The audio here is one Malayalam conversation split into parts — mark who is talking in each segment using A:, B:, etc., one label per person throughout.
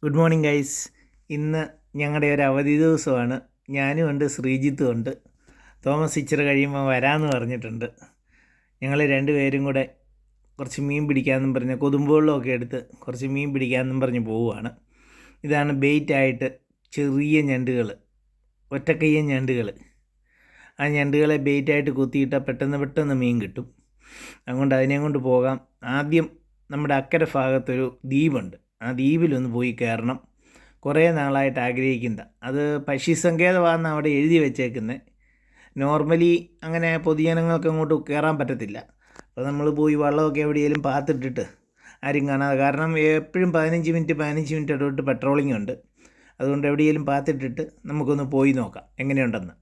A: Good morning guys. ഇന്ന് ഞങ്ങളുടെ ഒരു അവധി ദിവസമാണ്. ഞാനും ഉണ്ട്, ശ്രീജിത്തും ഉണ്ട്. തോമസ് ഇച്ചിരി കഴിയുമ്പോൾ വരാമെന്ന് പറഞ്ഞിട്ടുണ്ട്. ഞങ്ങൾ രണ്ടുപേരും കൂടെ കുറച്ച് മീൻ പിടിക്കാമെന്നും പറഞ്ഞ് കൊതുമ്പുവെള്ളമൊക്കെ എടുത്ത് കുറച്ച് മീൻ പിടിക്കാമെന്നും പറഞ്ഞ് പോവുകയാണ്. ഇതാണ് ബെയ്റ്റായിട്ട് ചെറിയ ഞണ്ടുകൾ, ഒറ്റക്കയ്യൻ ഞണ്ടുകൾ. ആ ഞണ്ടുകളെ ബെയ്റ്റായിട്ട് കുത്തിയിട്ടാൽ പെട്ടെന്ന് മീൻ കിട്ടും. അതുകൊണ്ട് അതിനെയും കൊണ്ട് പോകാം. ആദ്യം നമ്മുടെ അക്കരെ ഭാഗത്തൊരു ദ്വീപുണ്ട്, ആ ദ്വീപിലൊന്ന് പോയി കയറണം. കുറേ നാളായിട്ട് ആഗ്രഹിക്കുന്ന അത് പക്ഷി സങ്കേതമാണെന്ന് അവിടെ എഴുതി വെച്ചേക്കുന്നത്. നോർമലി അങ്ങനെ പൊതുജനങ്ങൾക്ക് അങ്ങോട്ട് കയറാൻ പറ്റത്തില്ല. അപ്പോൾ നമ്മൾ പോയി വെള്ളമൊക്കെ എവിടെയെങ്കിലും പാത്തിട്ടിട്ട് ആരും കാണാതെ, കാരണം എപ്പോഴും 15 മിനിറ്റ് ഇടവിട്ട് പെട്രോളിംഗ് ഉണ്ട്. അതുകൊണ്ട് എവിടെയെങ്കിലും പാത്തിട്ടിട്ട് നമുക്കൊന്ന് പോയി നോക്കാം എങ്ങനെയുണ്ടെന്ന്.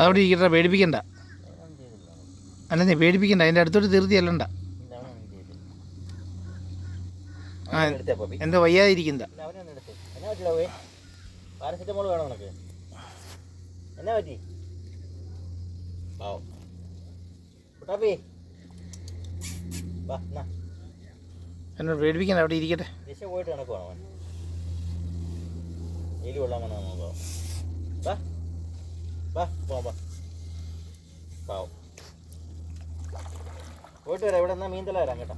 A: അവിടെ ഇരിക്കട്ടെ, പേടിപ്പിക്കണ്ട. അല്ല നീ പേടിപ്പിക്കണ്ട, അതിൻ്റെ അടുത്തോട്ട് തീർത്തി അല്ലണ്ട. ആ എന്തോ വയ്യാതിരിക്കുന്ന എന്നോട് പേടിപ്പിക്കണ്ട, അവിടെ ഇരിക്കട്ടെ.
B: പോയിട്ട് കണക്കുവാണോ എലി കൊള്ളാമെന്നാ നോക്കാം. പോയിട്ട് വരാം. ഇവിടെ എന്നാ മീൻതല വരാം കേട്ടോ.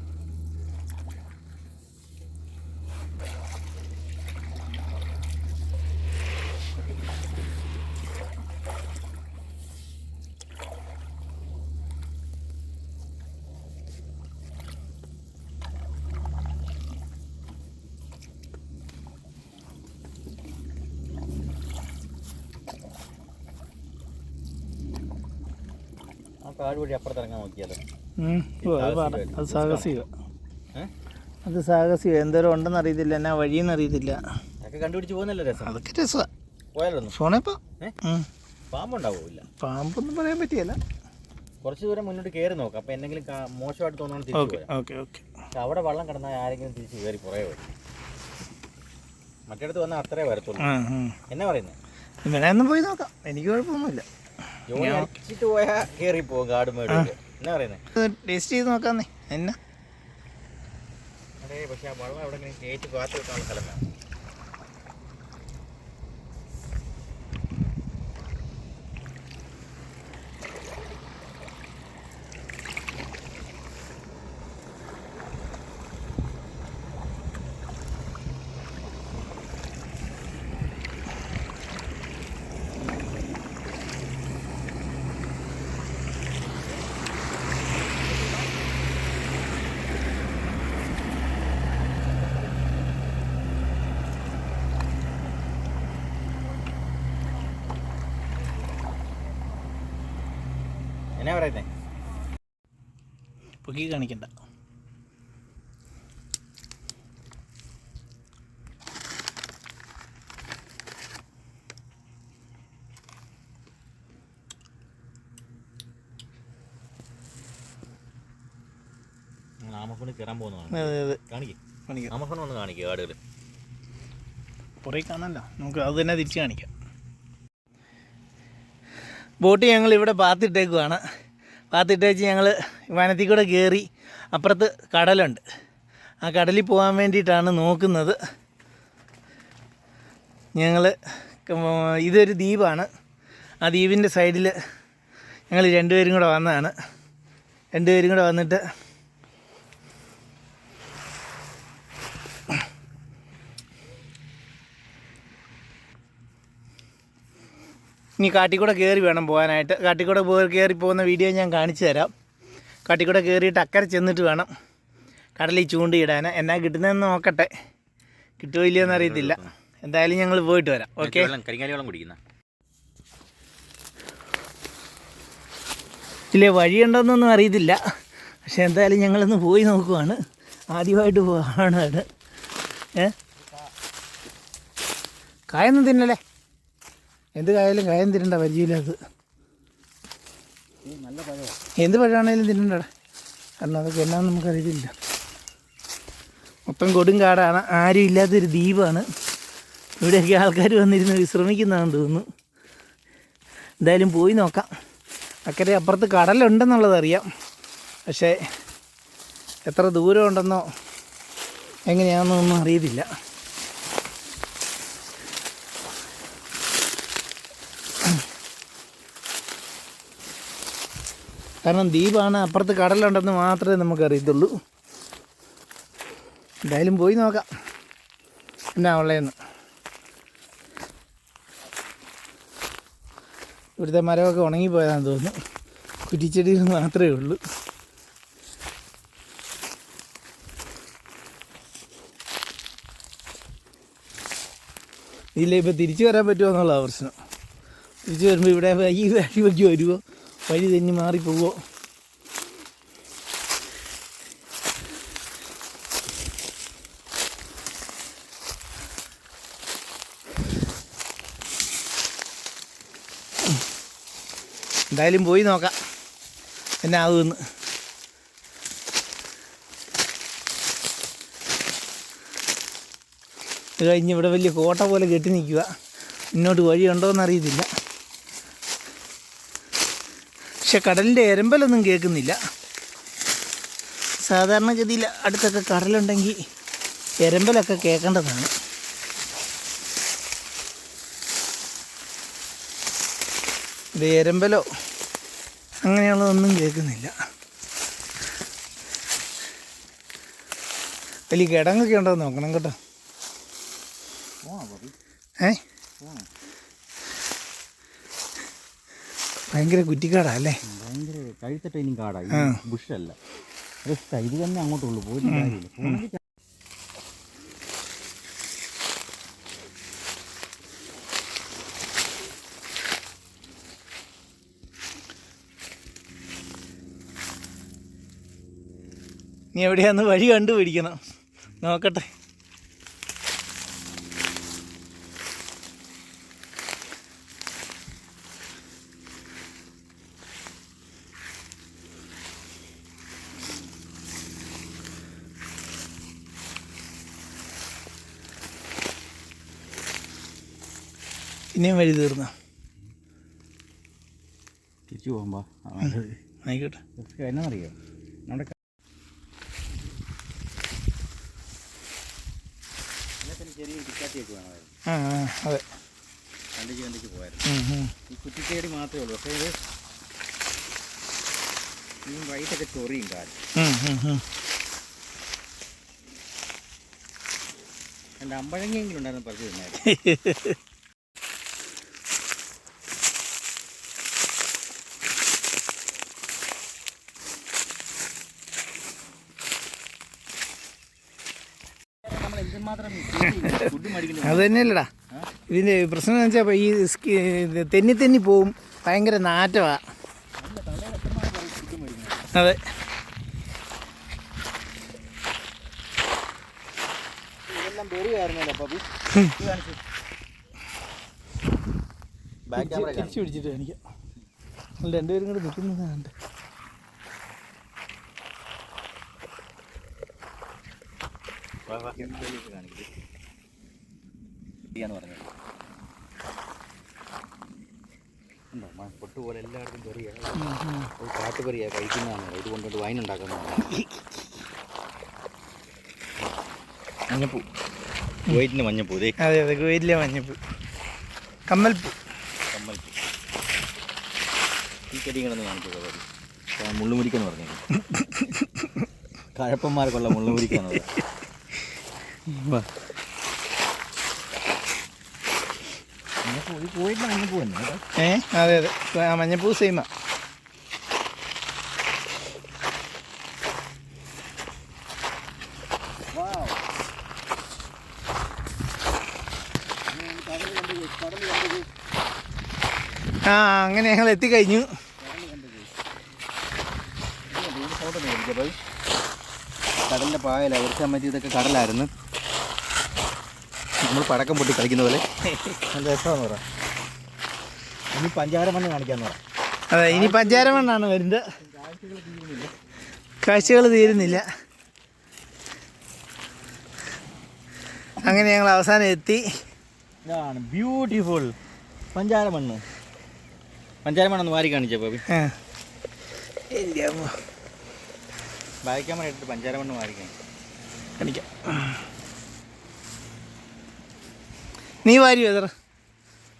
B: കാട് വഴി അപ്പുറത്തിറങ്ങാൻ നോക്കിയാലോ?
A: അത് സാഹസികം. എന്തോരം ഉണ്ടെന്ന് അറിയത്തില്ല, എന്നാ വഴിയെന്ന് അറിയത്തില്ല.
B: അതൊക്കെ കണ്ടുപിടിച്ച് പോകുന്നല്ലേ രസം.
A: അതൊക്കെ രസമാണ്.
B: പോയാലോ
A: ഫോണിപ്പോ
B: പാമ്പുണ്ടാവില്ല.
A: പാമ്പൊന്നും പറയാൻ പറ്റിയല്ല.
B: കുറച്ച് ദൂരം മുന്നോട്ട് കയറി നോക്കാം. അപ്പം എന്തെങ്കിലും മോശമായിട്ട് തോന്നുന്നു തിരിച്ചു പോയാൽ. അവിടെ വെള്ളം കിടന്നാൽ ആരെങ്കിലും തിരിച്ച് കയറി കുറേ വരും. മറ്റേടത്ത് വന്നാൽ അത്രേ വരത്തുള്ളൂ. എന്നാ പറയുന്നത്?
A: ഇവനെയൊന്നും പോയി നോക്കാം, എനിക്ക് കുഴപ്പമൊന്നുമില്ല.
B: അടിച്ചിട്ട് പോയാൽ കയറി പോകും കാട് മേട്. എന്നാ പറയുന്നത്?
A: ടേസ്റ്റ് ചെയ്ത് നോക്കാന്നേ. എന്നാ
B: അതെ, പക്ഷെ ആ വെള്ളം എവിടെ കയറ്റി കാത്തു വെക്കാനുള്ള സ്ഥലം വേണം. എന്നാ പറയുന്നേ?
A: പൊക്കി കാണിക്കണ്ട.
B: ആമഫോണിൽ കയറാൻ പോകുന്നതാണ്. ആമഫോൺ ഒന്ന് കാണിക്കുക കാടുകൾ.
A: പുറകെ കാണാമല്ലോ, നമുക്ക് അത് തന്നെ തിരിച്ച് കാണിക്കാം. ബോട്ട് ഞങ്ങൾ ഇവിടെ പാത്തിട്ടേക്കുവാണ്. പാത്തിട്ടേച്ച് ഞങ്ങൾ വനത്തിൽ കൂടെ കയറി അപ്പുറത്ത് കടലുണ്ട്. ആ കടലിൽ പോകാൻ വേണ്ടിയിട്ടാണ് നോക്കുന്നത്. ഇതൊരു ദ്വീപാണ്. ആ ദ്വീപിൻ്റെ സൈഡിൽ ഞങ്ങൾ രണ്ടുപേരും കൂടെ വന്നതാണ്. രണ്ടുപേരും കൂടെ വന്നിട്ട് ഇനി കാട്ടിക്കൂടെ കയറി വേണം പോകാനായിട്ട്. കാട്ടിക്കൂടെ കയറി പോകുന്ന വീഡിയോ ഞാൻ കാണിച്ചു തരാം. കാട്ടിക്കൂടെ കയറിയിട്ട് അക്കരെ ചെന്നിട്ട് വേണം കടലിൽ ചൂണ്ടിയിടാൻ. എന്നാ കിട്ടുന്നതെന്ന് നോക്കട്ടെ. കിട്ടുമോ ഇല്ലയെന്ന് അറിയത്തില്ല. എന്തായാലും ഞങ്ങൾ പോയിട്ട് വരാം. ഓക്കെ. ഇല്ലേ വഴിയുണ്ടോയെന്നൊന്നും അറിയത്തില്ല, പക്ഷെ എന്തായാലും ഞങ്ങളൊന്ന് പോയി നോക്കുവാണ്. ആദ്യമായിട്ട് പോവാണ്. കായൊന്നും തിന്നല്ലേ? എന്ത് കായാലും കായം തിന്നണ്ട, പരിചയമില്ല. അത് എന്ത് പഴമാണേലും തിന്നണ്ടടാ, കാരണം അതൊക്കെ എന്നാന്ന് നമുക്കറിയില്ല. മൊത്തം കൊടും കാടാണ്, ആരും ഇല്ലാത്തൊരു ദ്വീപാണ്. ഇവിടെയൊക്കെ ആൾക്കാർ വന്നിരുന്ന് വിശ്രമിക്കുന്നതാണെന്ന് തോന്നുന്നു. എന്തായാലും പോയി നോക്കാം. അക്കരെ അപ്പുറത്ത് കടലുണ്ടെന്നുള്ളത് അറിയാം, പക്ഷേ എത്ര ദൂരമുണ്ടെന്നോ എങ്ങനെയാണെന്നൊന്നും അറിയത്തില്ല. കാരണം ദ്വീപാണ്, അപ്പുറത്ത് കടലുണ്ടെന്ന് മാത്രമേ നമുക്കറിയത്തുള്ളൂ. എന്തായാലും പോയി നോക്കാം എന്നാ ഉള്ളതെന്ന്. ഇവിടുത്തെ മരമൊക്കെ ഉണങ്ങിപ്പോയതാണെന്ന് തോന്നുന്നു, കുറ്റിച്ചെടികൾ മാത്രമേ ഉള്ളൂ. ഇതിൽ ഇപ്പോൾ തിരിച്ചു വരാൻ പറ്റുമോ എന്നുള്ളതാണ് പ്രശ്നം. തിരിച്ചു വരുമ്പോൾ ഇവിടെ ഈ വഴി വഴി വരുമോ, വഴി തെന്നി മാറിപ്പോവോ? എന്തായാലും പോയി നോക്കാം എന്നാ ആകുമെന്ന്. ഇത് കഴിഞ്ഞ് ഇവിടെ വലിയ കോട്ട പോലെ കെട്ടി നിൽക്കുക. മുന്നോട്ട് വഴിയുണ്ടോ എന്നറിയത്തില്ല. പക്ഷെ കടലിൻ്റെ എരമ്പലൊന്നും കേൾക്കുന്നില്ല. സാധാരണഗതിയിൽ അടുത്തൊക്കെ കടലുണ്ടെങ്കിൽ എരമ്പലൊക്കെ കേൾക്കേണ്ടതാണ്. ഇത് എരമ്പലോ അങ്ങനെയുള്ളതൊന്നും കേൾക്കുന്നില്ല. വലിയ കിടങ്ങൊക്കെ ഉണ്ടോ നോക്കണം കേട്ടോ. ഭയങ്കര കുറ്റിക്കാടാ അല്ലേ?
B: ഭയങ്കര കഴുത്തട്ടൈനും കാടാ, ബുഷല്ല. ഇത് തന്നെ അങ്ങോട്ടുള്ളൂ, പോയിട്ട് കാര്യമില്ല.
A: നീ എവിടെയാന്ന് വഴി കണ്ടുപിടിക്കണം. നോക്കട്ടെ. പിന്നെയും വഴി തീർന്നോ?
B: തിരിച്ചു പോകുമ്പോ
A: ആയിക്കോട്ടെ.
B: എന്നാന്നറിയോ, നമ്മുടെ ചെറിയ കുറ്റാറ്റിയൊക്കെ വേണമായിരുന്നു.
A: അതെ,
B: കണ്ടിക്ക് പോയായിരുന്നു. ഈ കുറ്റിച്ചേടി മാത്രമേ ഉള്ളൂ. പക്ഷേ ഇത് ഈ വൈകിട്ടൊക്കെ ചൊറിയും കാലം. എൻ്റെ അമ്പഴങ്ങിയെങ്കിലും ഉണ്ടായിരുന്നു, പറിച്ചു തന്നായിരുന്നു.
A: അത് തന്നെയല്ലടാ ഇതിൻ്റെ പ്രശ്നം എന്ന് വെച്ചാൽ ഈ തെന്നി പോവും, ഭയങ്കര നാറ്റമാണ്. അതെ, തിരിച്ചു പിടിച്ചിട്ട് കാണിക്കാം. രണ്ടുപേരും കൂടെ നിൽക്കുന്നതാണ്.
B: പൊട്ടുപോലെ എല്ലാവർക്കും ചെറിയ കാട്ടുപറിയാ കഴിക്കുന്നതാണ്. ഇത് കൊണ്ടുകൊണ്ട് വൈൻ ഉണ്ടാക്കുന്നതാണ്. മഞ്ഞപ്പൂ, കുവൈറ്റിൻ്റെ മഞ്ഞപ്പൂ.
A: അതെ അതെ, കുവൈറ്റിലെ മഞ്ഞപ്പൂ, കമ്മൽപ്പൂ.
B: ഈ ചെടി കിടന്ന് കാണിച്ചത് മുള്ളുമുരിക്കെന്ന് പറഞ്ഞു. കഴപ്പന്മാർക്കുള്ള മുള്ളുമുരിക്കാണ്. കുവൈറ്റിലെ മഞ്ഞപ്പൂ തന്നെ.
A: അതെ അതെ, മഞ്ഞപ്പൂ സെയിമാ. അങ്ങനെ ഞങ്ങൾ എത്തിക്കഴിഞ്ഞു.
B: കടലിൻ്റെ പായല ഒരു സമയത്ത് ഇതൊക്കെ കടലായിരുന്നു. നമ്മൾ പടക്കം പൊട്ടി കളിക്കുന്ന പോലെ നല്ല രസമാണെന്ന് പറയാം. ഇനി പഞ്ചാര മണ്ണ് കാണിക്കാന്ന് പറയാം.
A: അതെ, ഇനി പഞ്ചാര മണ്ണാണ് വരുന്നത്. കാഴ്ചകൾ തീരുന്നില്ല. അങ്ങനെ ഞങ്ങൾ അവസാനം എത്തി.
B: ഇതാണ് ബ്യൂട്ടിഫുൾ പഞ്ചാര മണ്ണ്. പഞ്ചാര മണ്ണൊന്ന് വാരി കാണിച്ചോ ബോബി.
A: ആ
B: ബാക്ക് ക്യാമറ എടുത്തിട്ട് പഞ്ചാര മണ്ണ് വാരി
A: കാണിക്കാം. നീ വാരി വേദറ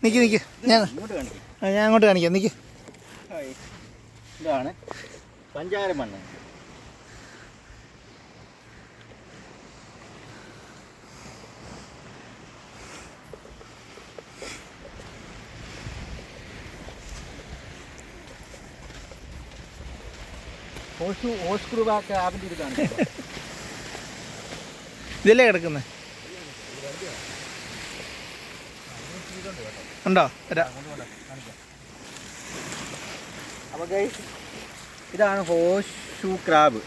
A: നിൽക്ക് ഞാൻ
B: ഇങ്ങോട്ട് കാണിക്കും.
A: ഞാൻ അങ്ങോട്ട് കാണിക്കാം. നിൽക്ക്.
B: ഇതാണ് പഞ്ചാര മണ്ണ്.
A: ഇതല്ലേ കിടക്കുന്നത് ഉണ്ടോ?
B: അപ്പോൾ ഇതാണ് ഹോഴ്സ് ഷൂ ക്രാബ്.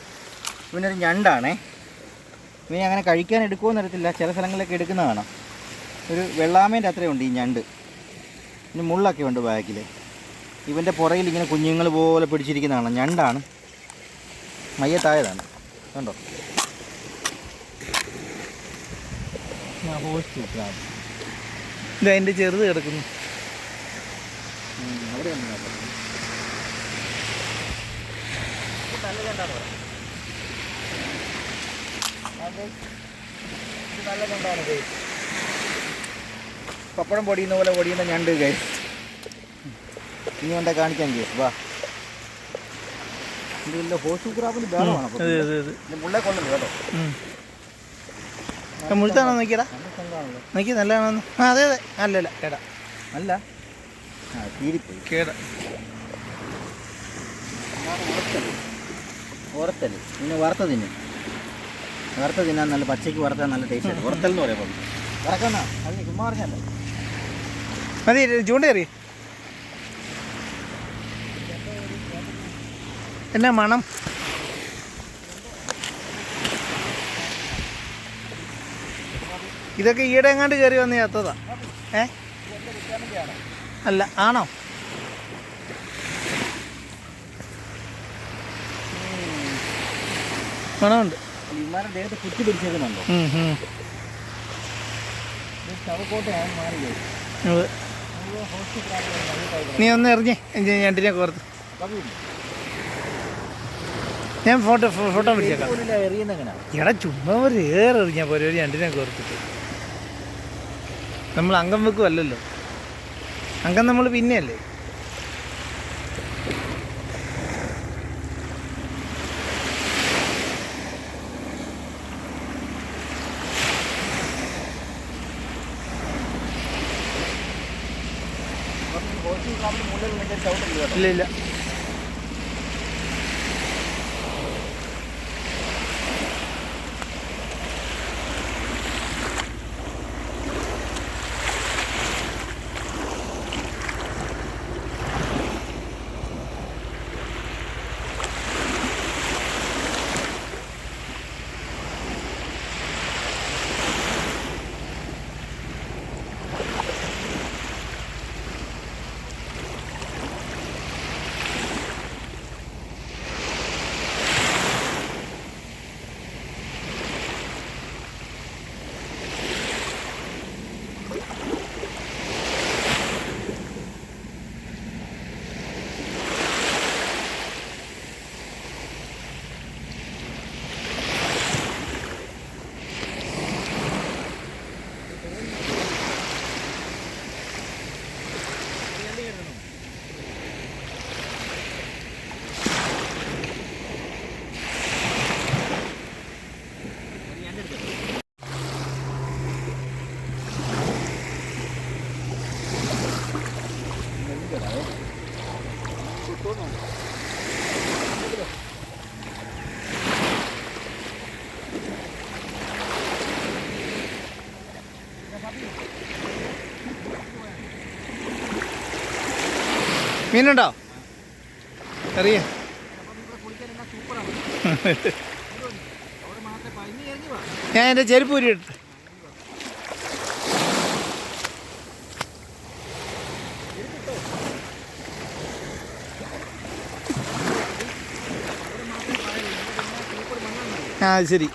B: ഇവനൊരു ഞണ്ടാണേ. ഇവനെ അങ്ങനെ കഴിക്കാൻ എടുക്കുമെന്ന് അറിയത്തില്ല, ചില സ്ഥലങ്ങളിലൊക്കെ എടുക്കുന്ന കാണാം. ഒരു വെള്ളാമേൻ്റെ അത്രയുണ്ട് ഈ ഞണ്ട്. ഇനി മുള്ളൊക്കെ ഉണ്ട് ബാക്കിൽ. ഇവൻ്റെ പുറകിൽ ഇങ്ങനെ കുഞ്ഞുങ്ങൾ പോലെ പിടിച്ചിരിക്കുന്നതാണ്. ഞണ്ടാണ്, മയ്യത്തായതാണ്. കണ്ടോ? Horse shoe crab.
A: ഇത് അതിൻ്റെ ചെറുത് കിടക്കുന്നു.
B: അവിടെ നല്ല ഞണ്ടാണ്. പപ്പടം പൊടിയുന്ന പോലെ പൊടിയുന്ന ഞണ്ട് കൈ. ഇനി കൊണ്ടാ കാണിക്കാൻ കേസ് വാ. ഇതിൻ്റെ ഹോഴ്സ് ക്രാബിന് ബേളമാണ്. മുള്ളെ കൊള്ളുന്നു കേട്ടോ.
A: മുഴുത്താണോ നോക്കിയടാ? നോക്കി നല്ലതാണോ? ആ അതെ അതെ. അല്ലല്ല കേടാ.
B: അല്ല തീരിപ്പോയി
A: കേടാ.
B: ഉറത്തൽ പിന്നെ വറുത്ത തിന്നും. വറുത്ത തിന്നാൻ നല്ല പച്ചയ്ക്ക് വറുത്താൽ നല്ല ടേസ്റ്റ് ആണ്. ഉറത്തൽ എന്ന് പറയുമ്പോൾ വറക്കുന്ന അതിന് ചുമ്മാ പറഞ്ഞല്ലോ.
A: മതി ചൂണ്ടേറി. എന്നാ മണം? ഇതൊക്കെ ഈടെ എങ്ങാണ്ട് കയറി വന്ന് ചത്തതാ. അല്ല ആണോ? മണമുണ്ട്.
B: ഇമാരുടെ ദേഹത്ത് കുത്തി പിടിച്ചേക്കുന്നുണ്ടോ? ശവക്കോട്ടയാണ് മാറി.
A: നീ ഒന്ന് എറിഞ്ഞേ ഞണ്ടിനെ കോർത്ത്. ഞാൻ ഫോട്ടോ പിടിച്ചേക്കാം. എടാ ചുമ്മാ ഒരു എറിഞ്ഞാൽ പോലെ ഒരു ഞണ്ടിനെ കോർത്തിട്ട്. നമ്മൾ അംഗം വെക്കുമല്ലോ. അംഗം നമ്മൾ പിന്നെയല്ലേ. ഇല്ല ഇല്ല. മീനുണ്ടോ? അറിയ ഞാൻ എൻ്റെ ചെരുപ്പ് ഊരിയിട്ട്. ആ ശരി.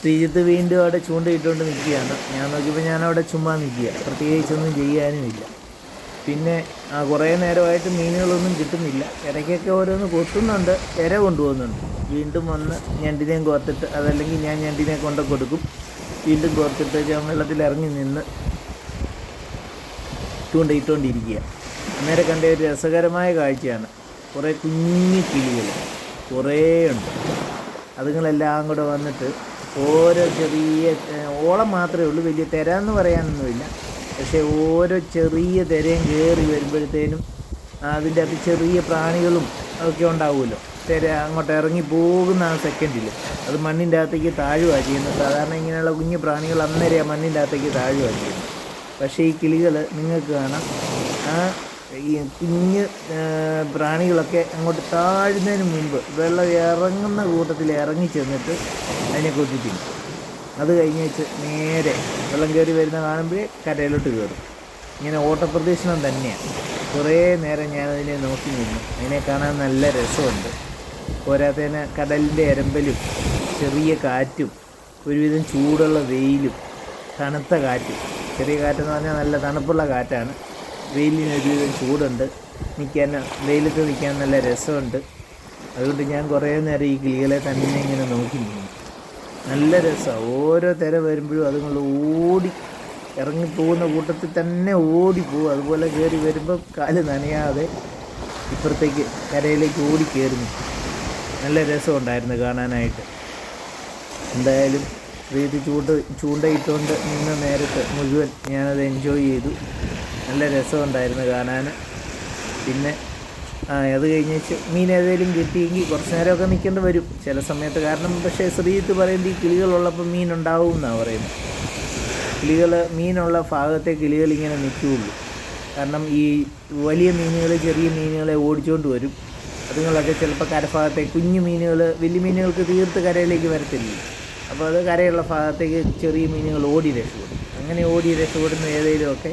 A: ശ്രീജിത്ത് വീണ്ടും അവിടെ ചൂണ്ടയിട്ടുകൊണ്ട് നിൽക്കുകയാണ്. ഞാൻ നോക്കിയപ്പോൾ ഞാനവിടെ ചുമ്മാ നിൽക്കുക, പ്രത്യേകിച്ചൊന്നും ചെയ്യാനുമില്ല. പിന്നെ കുറേ നേരമായിട്ട് മീനുകളൊന്നും കിട്ടുന്നില്ല. ഇടയ്ക്കൊക്കെ ഓരോന്ന് കൊത്തുന്നുണ്ട്, ഇര കൊണ്ടുപോകുന്നുണ്ട്. വീണ്ടും വന്ന് ഞണ്ടിനെയും കോർത്തിട്ട്, അതല്ലെങ്കിൽ ഞാൻ ഞണ്ടിനെ കൊണ്ട് കൊടുക്കും. വീണ്ടും കോർത്തിട്ട് ഞാൻ വെള്ളത്തിൽ ഇറങ്ങി നിന്ന് ചൂണ്ടയിട്ടുകൊണ്ടിരിക്കുക. അന്നേരം കണ്ട ഒരു രസകരമായ കാഴ്ചയാണ്. കുറേ കുഞ്ഞു കിളികൾ കുറേ ഉണ്ട്. അതുങ്ങളെല്ലാം കൂടെ വന്നിട്ട് ഓരോ ചെറിയ ഓളം മാത്രമേ ഉള്ളൂ, വലിയ തിര എന്ന് പറയാനൊന്നുമില്ല. പക്ഷേ ഓരോ ചെറിയ തിരയും കയറി വരുമ്പോഴത്തേനും അതിൻ്റെ അകത്ത് ചെറിയ പ്രാണികളും ഒക്കെ ഉണ്ടാവുമല്ലോ. തിര അങ്ങോട്ട് ഇറങ്ങി പോകുന്ന ആ സെക്കൻഡിൽ അത് മണ്ണിൻ്റെ അകത്തേക്ക് താഴുകയാണ് ചെയ്യുന്നത്. സാധാരണ ഇങ്ങനെയുള്ള കുഞ്ഞു പ്രാണികൾ അന്നേരം മണ്ണിൻ്റെ അകത്തേക്ക് താഴുകയാണ് ചെയ്യുന്നത്. പക്ഷേ ഈ കിളികൾ നിങ്ങൾക്ക് കാണാം, ആ ഈ കുഞ്ഞ് പ്രാണികളൊക്കെ അങ്ങോട്ട് താഴുന്നതിന് മുമ്പ് വെള്ളം ഇറങ്ങുന്ന കൂട്ടത്തിൽ ഇറങ്ങി ചെന്നിട്ട് അതിനെ കൊത്തിത്തിന്നും. അത് കഴിഞ്ഞ് വെച്ച് നേരെ വെള്ളം കയറി വരുന്ന കാണുമ്പോഴേ കരയിലോട്ട് കയറും. ഇങ്ങനെ ഓട്ടപ്രദക്ഷിണം തന്നെയാണ്. കുറേ നേരം ഞാനതിനെ നോക്കി നിന്നു. അതിനെ കാണാൻ നല്ല രസമുണ്ട്. പോരാത്തതിന് കടലിൻ്റെ എരമ്പലും ചെറിയ കാറ്റും ഒരുവിധം ചൂടുള്ള വെയിലും തണുത്ത കാറ്റും. ചെറിയ കാറ്റെന്ന് പറഞ്ഞാൽ നല്ല തണുപ്പുള്ള കാറ്റാണ്. വെയിലിന് ഒരുവിധം ചൂടുണ്ട്. വെയിലത്ത് നിൽക്കാൻ നല്ല രസമുണ്ട്. അതുകൊണ്ട് ഞാൻ കുറേ നേരം ഈ കിളികളെ തന്നെ ഇങ്ങനെ നോക്കി നിന്നു. നല്ല രസമാണ്. ഓരോ തിര വരുമ്പോഴും അതുങ്ങൾ ഓടി ഇറങ്ങിപ്പോകുന്ന കൂട്ടത്തിൽ തന്നെ ഓടിപ്പോവും. അതുപോലെ കയറി വരുമ്പോൾ കാല് നനയാതെ ഇപ്പുറത്തേക്ക് കരയിലേക്ക് ഓടി കയറുന്നു. നല്ല രസമുണ്ടായിരുന്നു കാണാനായിട്ട്. എന്തായാലും ഇത് ചൂണ്ടയിട്ടുകൊണ്ട് നിന്ന നേരത്ത് മുഴുവൻ ഞാനത് എൻജോയ് ചെയ്തു. നല്ല രസമുണ്ടായിരുന്നു കാണാൻ. പിന്നെ അത് കഴിഞ്ഞ് മീൻ ഏതെങ്കിലും കിട്ടിയെങ്കിൽ കുറച്ച് നേരമൊക്കെ നിൽക്കേണ്ടി വരും ചില സമയത്ത്. കാരണം പക്ഷേ ശ്രീജിത്ത് പറയുന്നത് ഈ കിളികളുള്ളപ്പോൾ മീനുണ്ടാവും എന്നാണ് പറയുന്നത്. മീനുള്ള ഭാഗത്തെ കിളികൾ ഇങ്ങനെ നിൽക്കുകയുള്ളൂ. കാരണം ഈ വലിയ മീനുകൾ ചെറിയ മീനുകളെ ഓടിച്ചുകൊണ്ട് വരും. അതുങ്ങളൊക്കെ ചിലപ്പോൾ കരഭാഗത്തെ കുഞ്ഞു മീനുകൾ, വലിയ മീനുകൾക്ക് തീർത്ത് കരയിലേക്ക് വരത്തില്ല. അപ്പോൾ അത് കരയുള്ള ഭാഗത്തേക്ക് ചെറിയ മീനുകൾ ഓടി രക്ഷപ്പെടും. അങ്ങനെ ഓടി രക്ഷപ്പെടുന്ന ഏതെങ്കിലുമൊക്കെ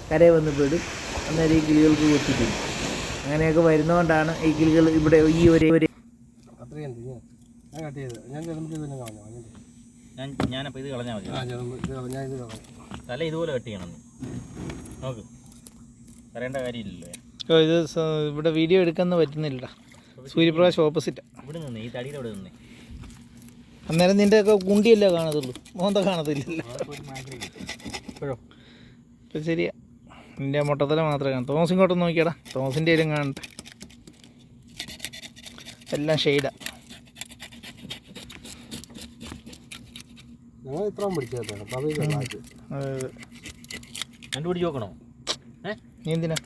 A: കരയിൽ വന്ന് പെടും. അന്നേരം ഈ കിളികൾക്ക് കൊത്തിക്കും. അങ്ങനെയൊക്കെ വരുന്നതുകൊണ്ടാണ് ഈ കിളികൾ ഇവിടെ ഈ ഒരു
C: ഞാനപ്പോൾ ഇത് കളഞ്ഞാൽ മതി. തല ഇതുപോലെ കട്ട് ചെയ്യണം. നോക്ക്, പറയേണ്ട കാര്യമില്ലല്ലോ.
A: ഇത് ഇവിടെ വീഡിയോ എടുക്കാൻ പറ്റുന്നില്ല. സൂര്യപ്രകാശ് ഓപ്പോസിറ്റ്.
C: ഇവിടെ നിന്നേ, ഈ തടിയുടെ ഇവിടെ നിന്നേ.
A: അന്നേരം നിൻ്റെ ഒക്കെ കുണ്ടിയല്ലേ കാണത്തുള്ളൂ, മോന്ത കാണത്തില്ലല്ലോ. ഇപ്പം ശരിയാ, നിൻ്റെ മുട്ടത്തല മാത്രമേ കാണൂ. തോമസ് ഇങ്ങോട്ടൊന്ന് നോക്കിയടാ, തോമസിൻ്റെ കയ്യിലും കാണട്ടെ. എല്ലാം ഷെയ്ഡാ.
C: കണ്ടുപിടിച്ച് നോക്കണോ?
A: നീ എന്തിനാ?